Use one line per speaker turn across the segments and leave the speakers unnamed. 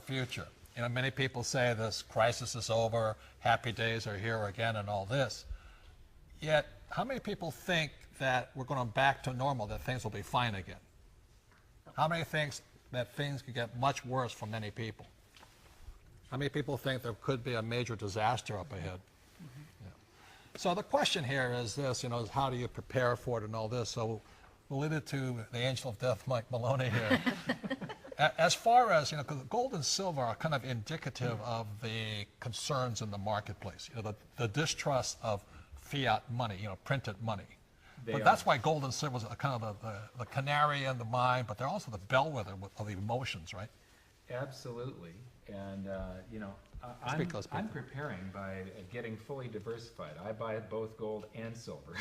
future. You know, many people say this crisis is over, happy days are here again and all this. Yet, how many people think that we're going back to normal, that things will be fine again? How many think that things could get much worse for many people? How many people think there could be a major disaster up ahead? Yeah. So the question here is this, you know, is how do you prepare for it and all this? So we'll leave it to the angel of death, Mike Maloney here. As far as, you know, because gold and silver are kind of indicative of the concerns in the marketplace, you know, the distrust of fiat money, you know, printed money. But that's why gold and silver is kind of the canary in the mine, but they're also the bellwether of the emotions, right?
Absolutely. And, you know, I'm preparing by getting fully diversified. I buy both gold and silver.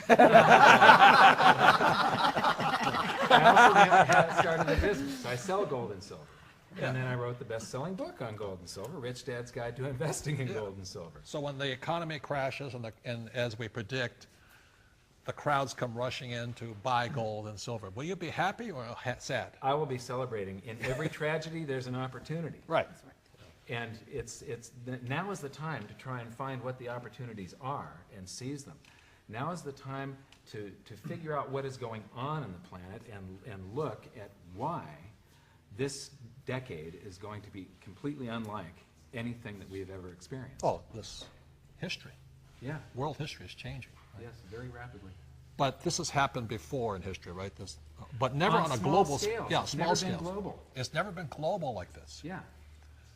I also have started a business. I sell gold and silver. And then I wrote the best-selling book on gold and silver, Rich Dad's Guide to Investing in Gold and Silver.
So when the economy crashes and as we predict, the crowds come rushing in to buy gold and silver, will you be happy or sad?
I will be celebrating. In every tragedy, there's an opportunity.
Right.
And now is the time to try and find what the opportunities are and seize them. Now is the time to figure out what is going on in the planet and look at why this decade is going to be completely unlike anything that we have ever experienced.
Oh, this history.
Yeah.
World history is changing. Right?
Yes, very rapidly.
But this has happened before in history, right? But never on a global scale. Yeah, small scale.
It's never been global.
It's never been global like this.
Yeah.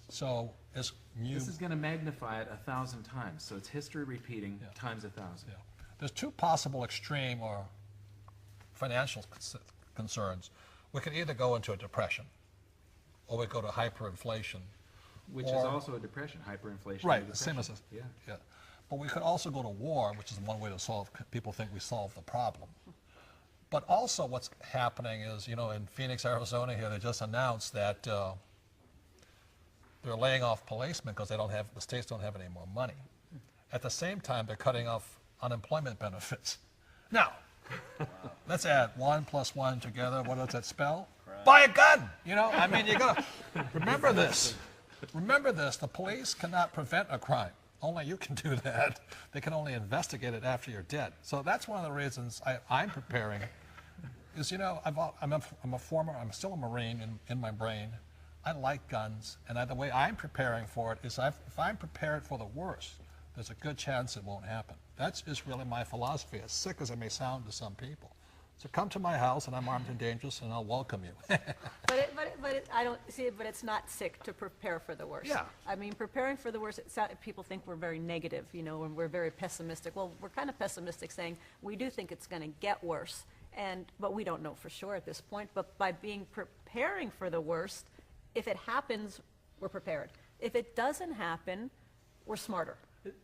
So
this is going to magnify it 1,000 times. So it's history repeating times 1,000.
Yeah. There's two possible extreme or financial concerns. We could either go into a depression, or we go to hyperinflation.
Which is also a depression, hyperinflation.
Right, the same as a,
yeah.
But we could also go to war, which is one way to solve, people think we solved the problem. But also what's happening is, you know, in Phoenix, Arizona here, they just announced that they're laying off policemen because the states don't have any more money. At the same time, they're cutting off unemployment benefits. Now, let's add 1 + 1 together. What does that spell? Crap. Buy a gun! You know, I mean, you gotta remember this. Remember this, the police cannot prevent a crime. Only you can do that. They can only investigate it after you're dead. So that's one of the reasons I'm preparing is, you know, I'm still a Marine in my brain. I like guns, and the way I'm preparing for it is if I'm prepared for the worst, there's a good chance it won't happen. That's just really my philosophy, as sick as it may sound to some people. So come to my house, and I'm armed and dangerous, and I'll welcome you.
I don't see it, but it's not sick to prepare for the worst.
Yeah.
I mean, preparing for the worst, people think we're very negative, you know, and we're very pessimistic. Well, we're kind of pessimistic saying we do think it's going to get worse, but we don't know for sure at this point. But by preparing for the worst, if it happens, we're prepared. If it doesn't happen, we're smarter.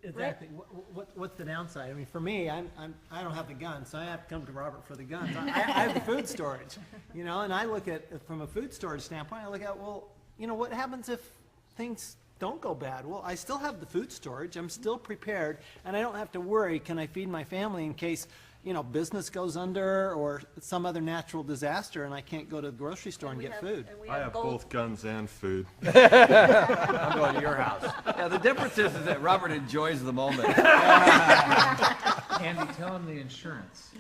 Exactly. Right? What's the downside? I mean, for me, I don't have the gun, so I have to come to Robert for the guns. I have the food storage, you know, and I look at, from a food storage standpoint, I look at, well, you know, what happens if things don't go bad? Well, I still have the food storage. I'm still prepared, and I don't have to worry, can I feed my family in case, you know, business goes under or some other natural disaster and I can't go to the grocery store and get food.
I have both guns and food.
I'm going to your house. Yeah, the difference is that Robert enjoys the moment.
Andy, tell him the insurance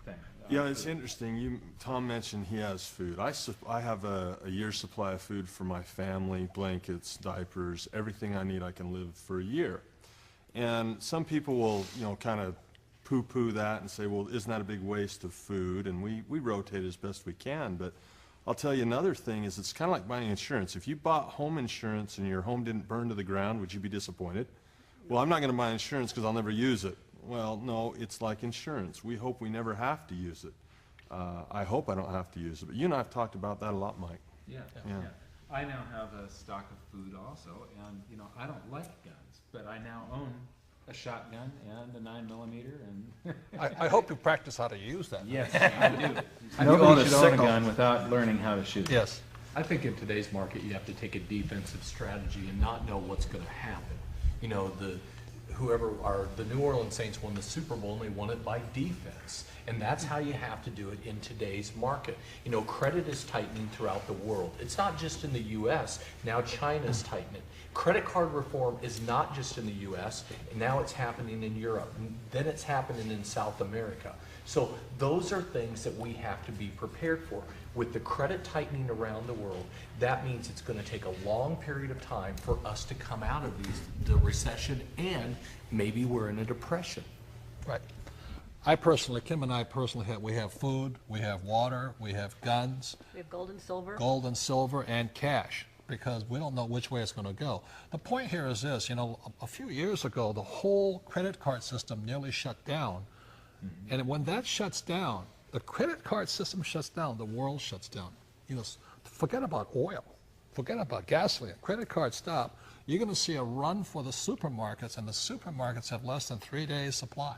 thing.
Yeah, it's interesting. Tom mentioned he has food. I have a year's supply of food for my family, blankets, diapers, everything I need. I can live for a year. And some people will, you know, kind of poo-poo that and say, well, isn't that a big waste of food? And we rotate as best we can. But I'll tell you another thing is it's kind of like buying insurance. If you bought home insurance and your home didn't burn to the ground, would you be disappointed? Well, I'm not going to buy insurance because I'll never use it. Well, no, it's like insurance. We hope we never have to use it. I hope I don't have to use it. But you and I have talked about that a lot, Mike.
Yeah. I now have a stock of food also, and, you know, I don't like guns, but I now own a shotgun and a 9mm, and
I hope you practice how to use that.
yes, I do. Nobody should own a gun without learning how to shoot.
Yes.
I think in today's market, you have to take a defensive strategy and not know what's going to happen. You know, the New Orleans Saints won the Super Bowl, and they won it by defense. And that's how you have to do it in today's market. You know, credit is tightening throughout the world. It's not just in the U.S. Now China's tightening. Credit card reform is not just in the U.S. and now it's happening in Europe. Then it's happening in South America. So those are things that we have to be prepared for. With the credit tightening around the world, that means it's going to take a long period of time for us to come out of the recession, and maybe we're in a depression.
Right. Kim and I personally we have food, we have water, we have guns,
We have gold and silver.
and cash, because we don't know which way it's going to go. The point here is this, you know, a few years ago, the whole credit card system nearly shut down. And when that shuts down, the credit card system shuts down, the world shuts down. You know, forget about oil, forget about gasoline, credit cards stop, you're going to see a run for the supermarkets, and the supermarkets have less than 3 days supply.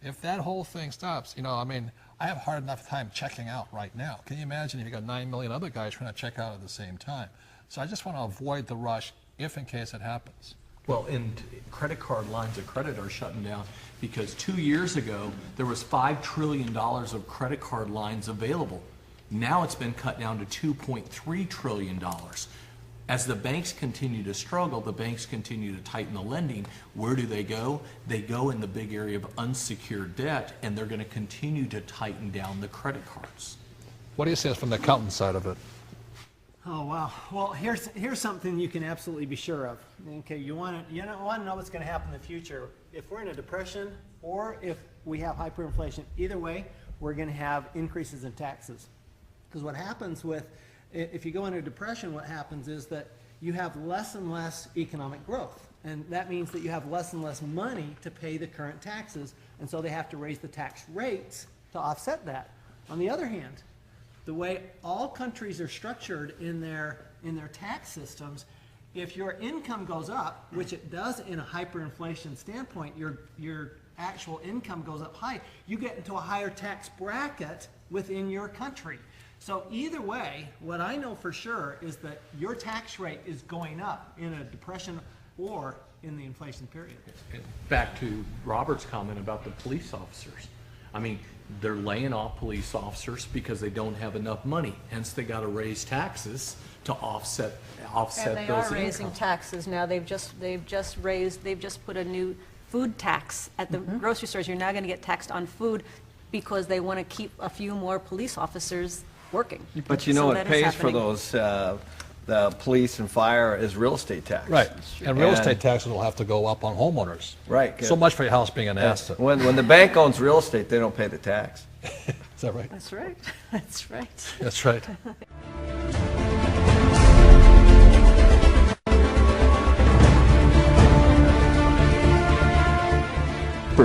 If that whole thing stops, you know, I mean, I have a hard enough time checking out right now. Can you imagine if you got 9 million other guys trying to check out at the same time? So I just want to avoid the rush if in case it happens.
Well, and credit card lines of credit are shutting down because 2 years ago, there was $5 trillion of credit card lines available. Now it's been cut down to $2.3 trillion. As the banks continue to struggle, the banks continue to tighten the lending. Where do they go? They go in the big area of unsecured debt, and they're going to continue to tighten down the credit cards.
What do you say from the accountant side of it?
Oh, wow. Well, here's something you can absolutely be sure of. Okay, you want to know what's going to happen in the future. If we're in a depression or if we have hyperinflation, either way, we're going to have increases in taxes. Because what happens if you go into a depression, what happens is that you have less and less economic growth. And that means that you have less and less money to pay the current taxes. And so they have to raise the tax rates to offset that. On the other hand, the way all countries are structured in their tax systems, if your income goes up, which it does in a hyperinflation standpoint, your actual income goes up high, you get into a higher tax bracket within your country. So either way, what I know for sure is that your tax rate is going up in a depression or in the inflation period.
Back to Robert's comment about the police officers. I mean, they're laying off police officers because they don't have enough money. Hence, they got to raise taxes to offset
And they
those
are raising
incomes.
taxes now. They've just put a new food tax at the grocery stores. You're now going to get taxed on food because they want to keep a few more police officers working.
But you know
So
what
that is
pays for
happening.
those, the police and fire is real estate tax.
Right, and real estate taxes will have to go up on homeowners.
Right.
So much for your house being an asset.
When the bank owns real estate, they don't pay the tax.
Is that right?
That's right. That's right.
That's right.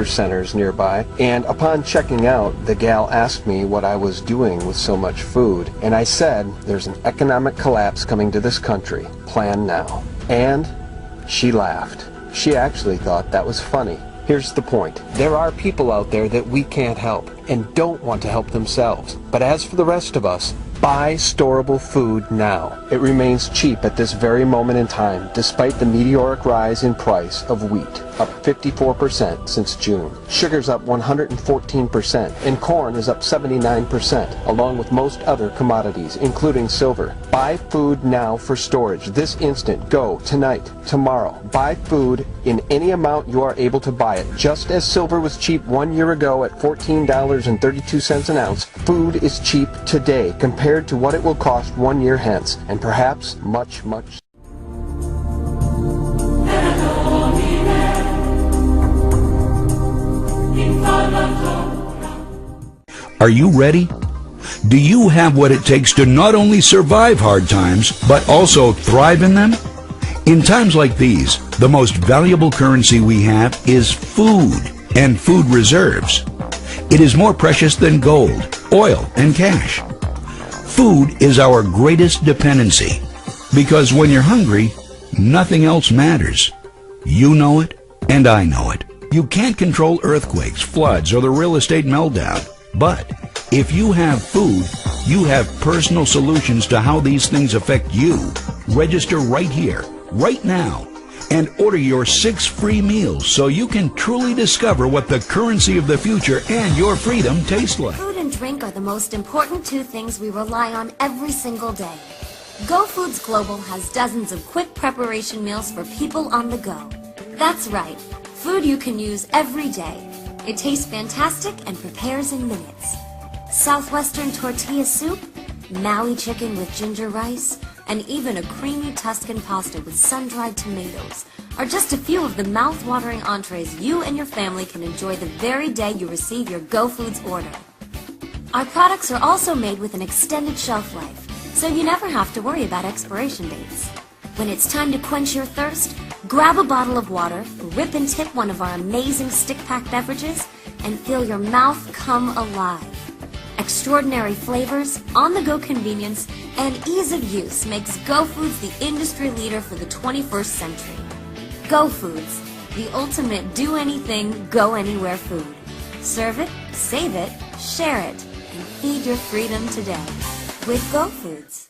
Centers nearby, and upon checking out, the gal asked me what I was doing with so much food, and I said, there's an economic collapse coming to this country. Plan now. And she laughed. She actually thought that was funny. Here's the point. There are people out there that we can't help and don't want to help themselves. But as for the rest of us, buy storable food now. It remains cheap at this very moment in time, despite the meteoric rise in price of wheat, up 54% since June. Sugar's up 114%, and corn is up 79%, along with most other commodities, including silver. Buy food now for storage. This instant. Go tonight, tomorrow. Buy food in any amount you are able to buy it. Just as silver was cheap 1 year ago at $14.32 an ounce, food is cheap today compared to what it will cost 1 year hence, and perhaps much, much.
Are you ready? Do you have what it takes to not only survive hard times, but also thrive in them? In times like these, the most valuable currency we have is food and food reserves. It is more precious than gold, oil, and cash. Food is our greatest dependency, because when you're hungry, nothing else matters. You know it, and I know it. You can't control earthquakes, floods, or the real estate meltdown. But if you have food, you have personal solutions to how these things affect you. Register right here, right now. and order your 6 free meals so you can truly discover what the currency of the future and your freedom taste like.
Food and drink are the most important 2 things we rely on every single day. Go Foods Global has dozens of quick preparation meals for people on the go. That's right, food you can use every day. It tastes fantastic and prepares in minutes. Southwestern tortilla soup, Maui chicken with ginger rice, and even a creamy Tuscan pasta with sun-dried tomatoes are just a few of the mouth-watering entrees you and your family can enjoy the very day you receive your Go Foods order. Our products are also made with an extended shelf life, so you never have to worry about expiration dates. When it's time to quench your thirst, grab a bottle of water, rip and tip one of our amazing stick-pack beverages, and feel your mouth come alive. Extraordinary flavors, on-the-go convenience, and ease of use makes Go Foods the industry leader for the 21st century. Go Foods, the ultimate do-anything, go-anywhere food. Serve it, save it, share it, and feed your freedom today with Go Foods.